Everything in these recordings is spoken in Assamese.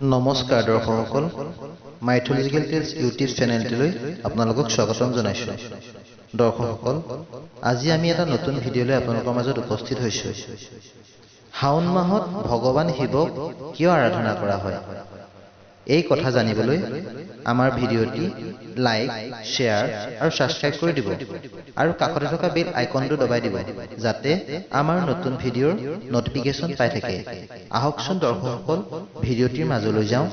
নমস্কাৰ দৰ্শকসকল, মাইথলজিকেল টেলছ ইউটিউব চেনেলটিলৈ আপোনালোকক স্বাগতম জনাইছোঁ। দৰ্শকসকল, আজি আমি এটা নতুন ভিডিঅ'লৈ আপোনালোকৰ মাজত উপস্থিত হৈছোঁ। শাওণ মাহত ভগৱান শিৱক কিয় আৰাধনা কৰা হয়, এই কথা জানিবলৈ আমাৰ ভিডিঅ'টি লাইক, শ্বেয়াৰ আৰু ছাবস্ক্ৰাইব কৰি দিব আৰু কাষতে থকা বেল আইকনটো দবাই দিব, যাতে আমাৰ নতুন ভিডিঅ'ৰ নটিফিকেশ্যন পাই থাকে। আহকচোন দৰ্শকসকল, ভিডিঅ'টিৰ মাজলৈ যাওঁ।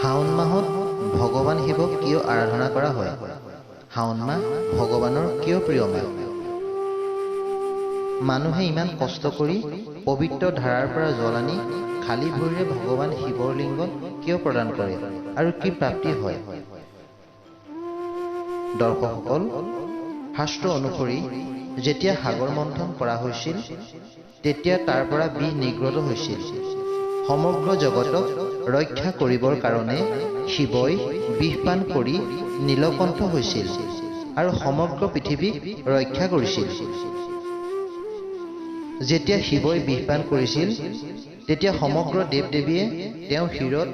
শাওণ মাহত ভগৱান শিৱক কিয় আৰাধনা কৰা হয়? শাওণ মাহ ভগৱানৰ কিয় প্ৰিয় মাহ? মানুহে ইমান কষ্ট কৰি পবিত্ৰ ধাৰাৰ পৰা জল আনি খালী ভৰিৰে ভগৱান শিৱৰ লিংগত কিয় প্ৰদান কৰে আৰু কি প্ৰাপ্তি হয়? দৰ্শকসকল, শাস্ত্ৰ অনুসৰি যেতিয়া সাগৰ মন্থন কৰা হৈছিল, তেতিয়া তাৰ পৰা বিষ নিৰ্গত হৈছিল। সমগ্ৰ জগতক ৰক্ষা কৰিবৰ কাৰণে শিৱই বিষপান কৰি নীলকণ্ঠ হৈছিল আৰু সমগ্ৰ পৃথিৱীক ৰক্ষা কৰিছিল। যেতিয়া শিৱই বিষপান কৰিছিল, তেতিয়া সমগ্ৰ দেৱ দেৱীয়ে তেওঁৰ শিৰত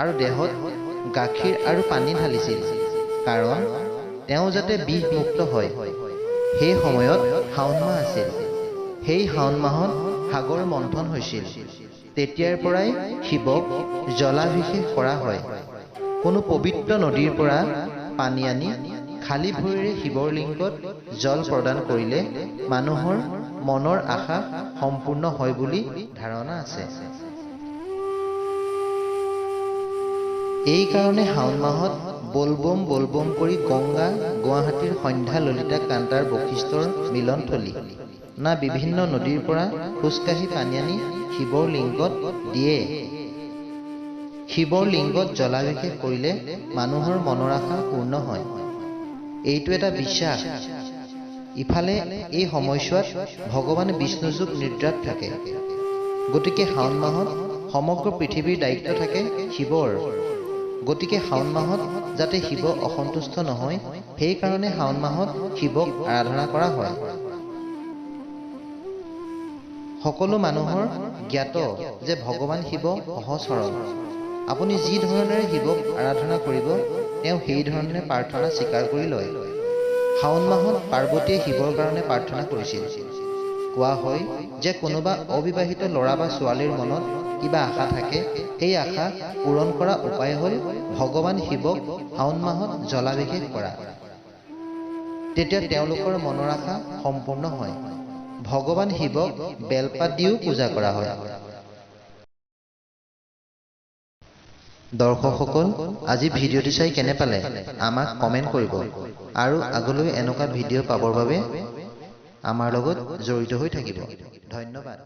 আৰু দেহত গাখীৰ আৰু পানী ঢালিছিল, কাৰণ তেওঁ যাতে বিষমুক্ত হয়। সেই সময়ত শাওণ মাহ আছিল। সেই শাওণ মাহত সাগৰ মন্থন হৈছিল। তেতিয়াৰ পৰাই শিৱক জলাভিষেক কৰা হয়। কোনো পবিত্ৰ নদীৰ পৰা পানী আনি খালী ভৰিৰে শিৱৰ লিংগত জল প্ৰদান কৰিলে মানুহৰ মনৰ আশা সম্পূৰ্ণ হয় বুলি ধাৰণা আছে। এই কাৰণে শাওণ মাহত বলবম বলবম কৰি গংগা, গুৱাহাটীৰ সন্ধ্যা ললিতা কান্তাৰ বশিষ্ঠৰ মিলনথলী না বিভিন্ন নদীৰ পৰা খোজকাঢ়ি পানী আনি শিৱৰ লিংগত দিয়ে। শিৱৰ লিংগত জলাভিষেক কৰিলে মানুহৰ মনৰ আশা পূৰ্ণ হয়, এইটো এটা বিশ্বাস। ইফালে এই সময়ছোৱাত ভগৱান বিষ্ণুযোগ নিদ্ৰাত থাকে, গতিকে শাওণ মাহত সমগ্ৰ পৃথিৱীৰ দায়িত্ব থাকে শিৱৰ। গতিকে শাওণ মাহত যাতে শিৱ অসন্তুষ্ট নহয়, সেইকাৰণে শাওণ মাহত শিৱক আৰাধনা কৰা হয়। সকলো মানুহৰ জ্ঞাত যে ভগৱান শিৱ সহজ সৰল। আপুনি যি ধৰণেৰে শিৱক আৰাধনা কৰিব, তেওঁ সেই ধৰণে প্ৰাৰ্থনা স্বীকাৰ কৰি লয়। শাওণ মাহত পাৰ্বতীয়ে শিৱৰ কাৰণে প্ৰাৰ্থনা কৰিছিল। কোৱা হয় যে কোনোবা অবিবাহিত ল'ৰা বা ছোৱালীৰ মনত কিবা আশা থাকে, সেই আশা পূৰণ কৰা উপায় হ'ল ভগৱান শিৱক শাওণ মাহত জলাভিষেক কৰা। তেতিয়া তেওঁলোকৰ মনৰ আশা সম্পূৰ্ণ হয়। ভগৱান শিৱক বেলপাত দিও পূজা কৰা হয়। দৰ্শকসকল, আজি ভিডিঅ'টি চাই কেনে পালে আমাক কমেণ্ট কৰিব আৰু আগলৈ এনেকুৱা ভিডিঅ' পাবৰ বাবে আমাৰ লগত জড়িত হৈ থাকিব। ধন্যবাদ।